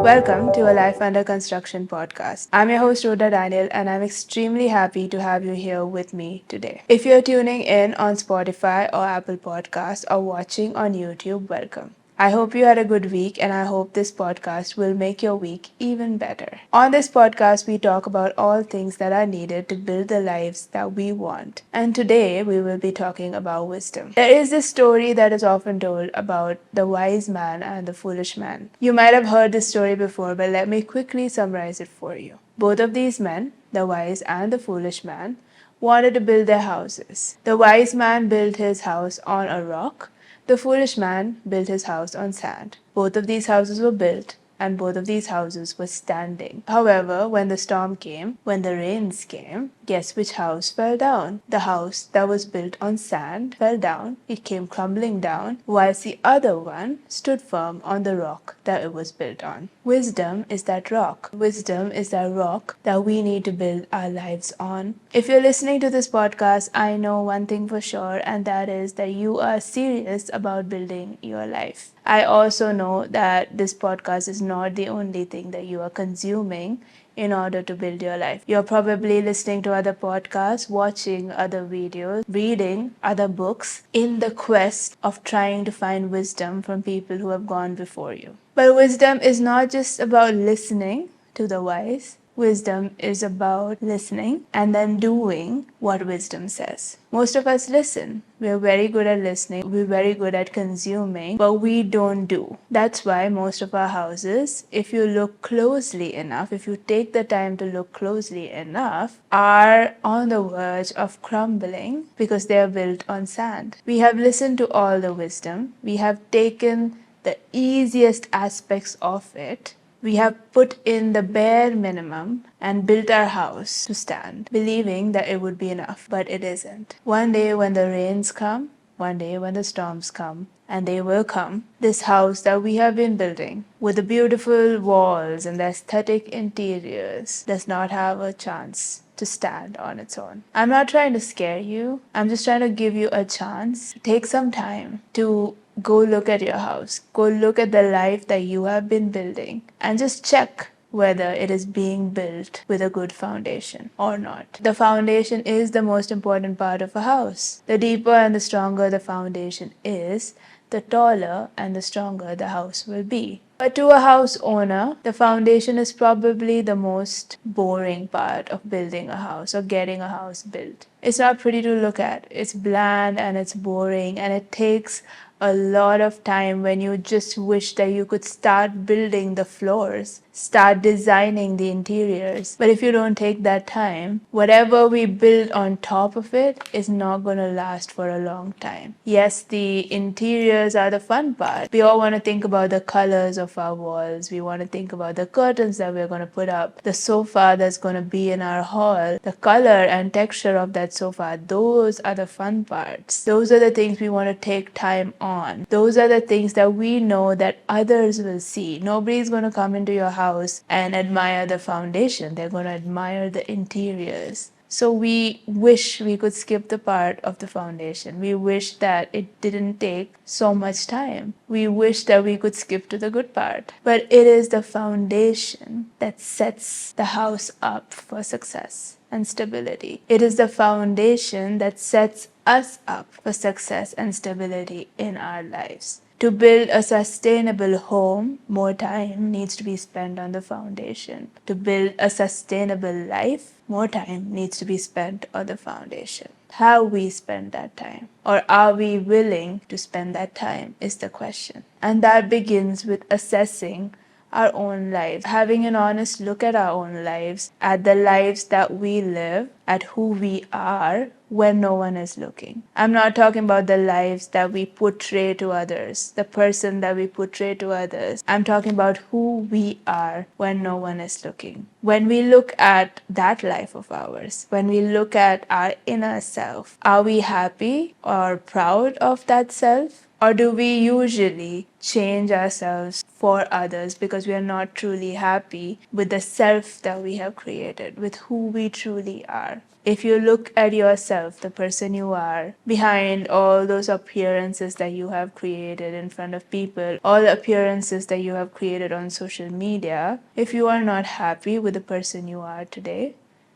Welcome to a Life Under Construction podcast. I'm your host, Rhoda Daniel, and I'm extremely happy to have you here with me today. If you're tuning in on Spotify or Apple Podcasts or watching on YouTube, welcome. I hope you had a good week, and I hope this podcast will make your week even better. On this podcast, we talk about all things that are needed to build the lives that we want. And today, we will be talking about wisdom. There is this story that is often told about the wise man and the foolish man. You might have heard this story before, but let me quickly summarize it for you. Both of these men, the wise and the foolish man, wanted to build their houses. The wise man built his house on a rock. The foolish man built his house on sand. Both of these houses were built, and both of these houses were standing. However, when the storm came, when the rains came, guess which house fell down? The house that was built on sand fell down. It came crumbling down, whilst the other one stood firm on the rock that it was built on. Wisdom is that rock. Wisdom is that rock that we need to build our lives on. If you're listening to this podcast, I know one thing for sure, and that is that you are serious about building your life. I also know that this podcast is not the only thing that you are consuming in order to build your life. You're probably listening to other podcasts, watching other videos, reading other books in the quest of trying to find wisdom from people who have gone before you. But wisdom is not just about listening to the wise. Wisdom is about listening and then doing what wisdom says. Most of us listen. We're very good at listening. We're very good at consuming, but we don't do. That's why most of our houses, if you look closely enough, if you take the time to look closely enough, are on the verge of crumbling because they are built on sand. We have listened to all the wisdom. We have taken the easiest aspects of it. We have put in the bare minimum and built our house to stand, believing that it would be enough, but it isn't. One day when the rains come, one day when the storms come, and they will come, this house that we have been building with the beautiful walls and the aesthetic interiors does not have a chance to stand on its own. I'm not trying to scare you. I'm just trying to give you a chance. Take some time to go look at your house. Go look at the life that you have been building and just check whether it is being built with a good foundation or not. The foundation is the most important part of a house. The deeper and the stronger the foundation is, the taller and the stronger the house will be. But to a house owner, the foundation is probably the most boring part of building a house or getting a house built. It's not pretty to look at. It's bland and it's boring, and it takes a lot of time when you just wish that you could start building the floors, start designing the interiors. But if you don't take that time, whatever we build on top of it is not going to last for a long time. Yes, the interiors are the fun part. We all want to think about the colors of our walls. We want to think about the curtains that we're going to put up, the sofa that's going to be in our hall, the color and texture of that sofa. Those are the fun parts. Those are the things we want to take time on. Those are the things that we know that others will see. Nobody's going to come into your house and admire the foundation. They're going to admire the interiors. So we wish we could skip the part of the foundation. We wish that it didn't take so much time. We wish that we could skip to the good part. But it is the foundation that sets the house up for success and stability. It is the foundation that sets us up for success and stability in our lives. To build a sustainable home, more time needs to be spent on the foundation. To build a sustainable life, more time needs to be spent on the foundation. How we spend that time, or are we willing to spend that time, is the question. And that begins with assessing our own lives, having an honest look at our own lives, at the lives that we live, at who we are when no one is looking. I'm not talking about the lives that we portray to others, the person that we portray to others. I'm talking about who we are when no one is looking. When we look at that life of ours, when we look at our inner self, are we happy or proud of that self? Or do we usually change ourselves for others because we are not truly happy with the self that we have created, with who we truly are? If you look at yourself, the person you are, behind all those appearances that you have created in front of people, all the appearances that you have created on social media, if you are not happy with the person you are today,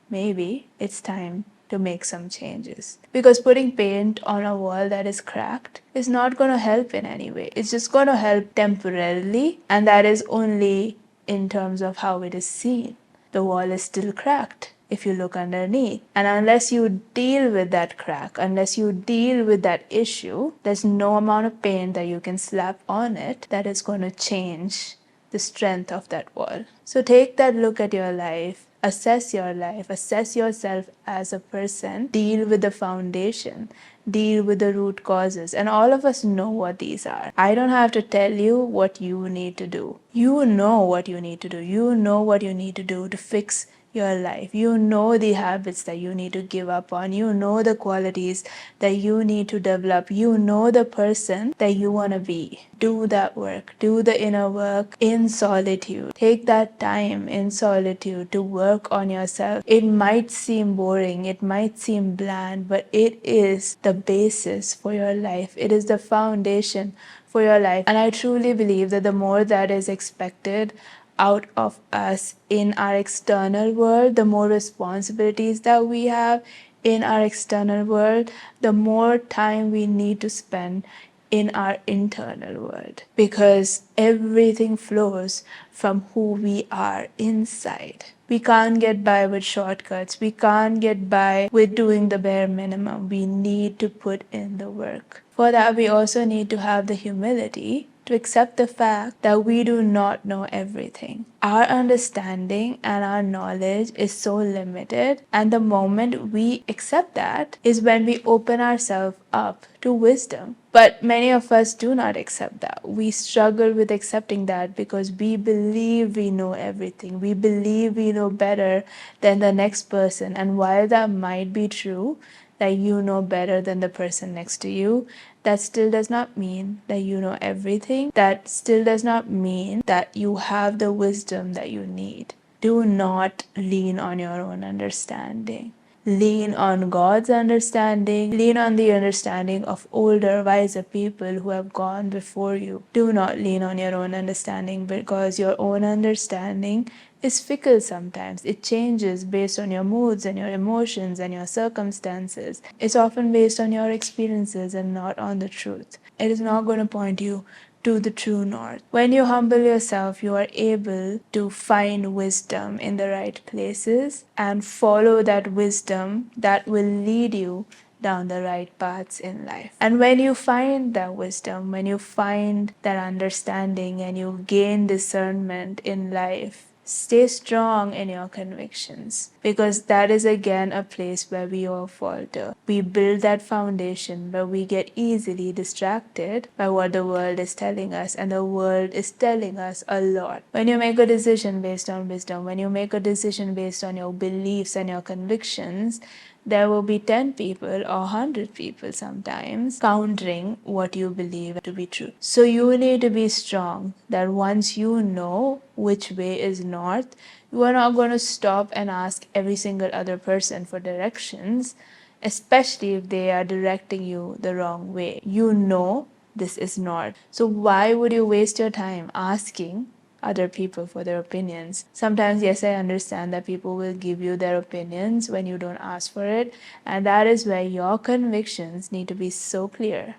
maybe it's time to make some changes. Because putting paint on a wall that is cracked is not going to help in any way. It's just going to help temporarily, and that is only in terms of how it is seen. The wall is still cracked if you look underneath. And unless you deal with that crack, unless you deal with that issue, there's no amount of paint that you can slap on it that is going to change the strength of that wall. So take that look at your life, assess yourself as a person, deal with the foundation, deal with the root causes. And all of us know what these are. I don't have to tell you what you need to do. You know what you need to do. You know what you need to do to fix your life. You know the habits that you need to give up on. You know the qualities that you need to develop. You know the person that you want to be. Do that work. Do the inner work in solitude. Take that time in solitude to work on yourself. It might seem boring, it might seem bland, but it is the basis for your life. It is the foundation for your life. And I truly believe that the more that is expected out of us in our external world, the more responsibilities that we have in our external world, the more time we need to spend in our internal world. Because everything flows from who we are inside. We can't get by with shortcuts. We can't get by with doing the bare minimum. We need to put in the work. For that, we also need to have the humility to accept the fact that we do not know everything. Our understanding and our knowledge is so limited, and the moment we accept that is when we open ourselves up to wisdom. But many of us do not accept that. We struggle with accepting that because we believe we know everything. We believe we know better than the next person. And while that might be true, that you know better than the person next to you, that still does not mean that you know everything. That still does not mean that you have the wisdom that you need. Do not lean on your own understanding. Lean on God's understanding. Lean on the understanding of older, wiser people who have gone before you. Do not lean on your own understanding, because your own understanding is fickle sometimes. It changes based on your moods and your emotions and your circumstances. It's often based on your experiences and not on the truth. It is not going to point you to the true north. When you humble yourself, you are able to find wisdom in the right places and follow that wisdom that will lead you down the right paths in life. And when you find that wisdom, when you find that understanding and you gain discernment in life, stay strong in your convictions, because that is again a place where we all falter. We build that foundation, but we get easily distracted by what the world is telling us, and the world is telling us a lot. When you make a decision based on wisdom, when you make a decision based on your beliefs and your convictions, there will be 10 people or 100 people sometimes countering what you believe to be true. So you need to be strong that once you know which way is north, you are not going to stop and ask every single other person for directions, especially if they are directing you the wrong way. You know this is north. So why would you waste your time asking other people for their opinions? Sometimes, yes, I understand that people will give you their opinions when you don't ask for it, and that is where your convictions need to be so clear.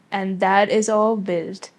And that is all built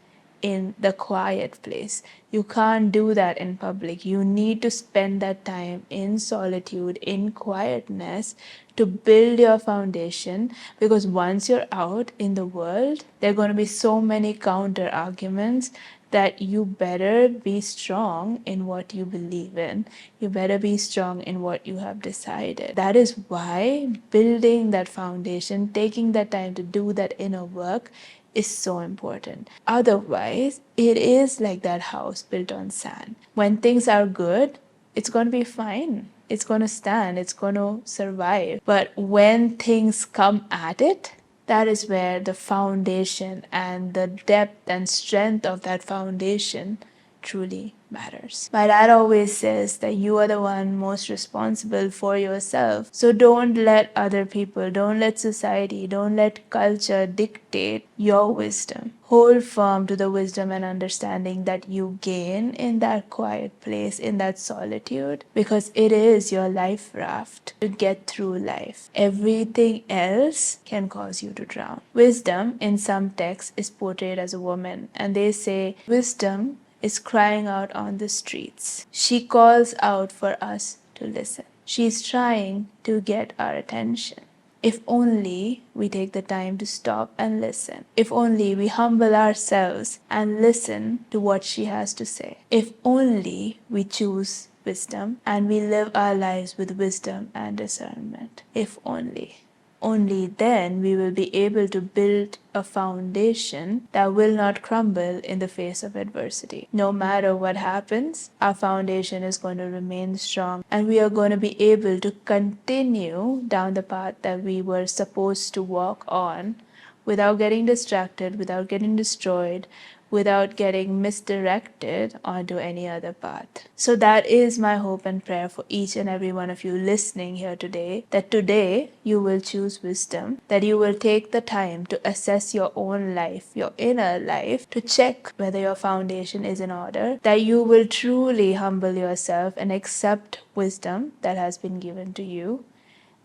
in the quiet place. You can't do that in public. You need to spend that time in solitude, in quietness, to build your foundation, because once you're out in the world, there are going to be so many counter arguments that you better be strong in what you believe in. You better be strong in what you have decided. That is why building that foundation, taking that time to do that inner work, is so important. Otherwise, it is like that house built on sand. When things are good, it's going to be fine. It's going to stand. It's going to survive. But when things come at it, That is where the foundation and the depth and strength of that foundation truly matters. My dad always says that you are the one most responsible for yourself. So don't let other people, don't let society, don't let culture dictate your wisdom. Hold firm to the wisdom and understanding that you gain in that quiet place, in that solitude, because it is your life raft to get through life. Everything else can cause you to drown. Wisdom in some texts is portrayed as a woman, and they say wisdom is crying out on the streets. She calls out for us to listen. She's trying to get our attention. If only we take the time to stop and listen. If only we humble ourselves and listen to what she has to say. If only we choose wisdom and we live our lives with wisdom and discernment. If only. Only then we will be able to build a foundation that will not crumble in the face of adversity. No matter what happens, our foundation is going to remain strong and we are going to be able to continue down the path that we were supposed to walk on without getting distracted, without getting destroyed, without getting misdirected onto any other path. So that is my hope and prayer for each and every one of you listening here today, that today you will choose wisdom, that you will take the time to assess your own life, your inner life, to check whether your foundation is in order, that you will truly humble yourself and accept wisdom that has been given to you,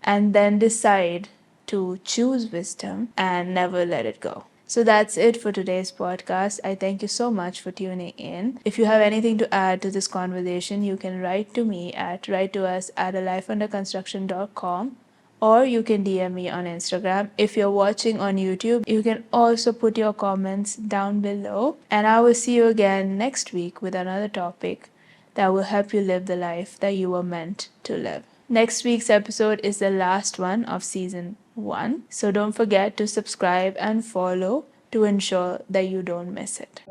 and then decide to choose wisdom and never let it go. So that's it for today's podcast. I thank you so much for tuning in. If you have anything to add to this conversation, you can write to us at alifeunderconstruction.com, or you can DM me on Instagram. If you're watching on YouTube, you can also put your comments down below. And I will see you again next week with another topic that will help you live the life that you were meant to live. Next week's episode is the last one of season 1, so don't forget to subscribe and follow to ensure that you don't miss it.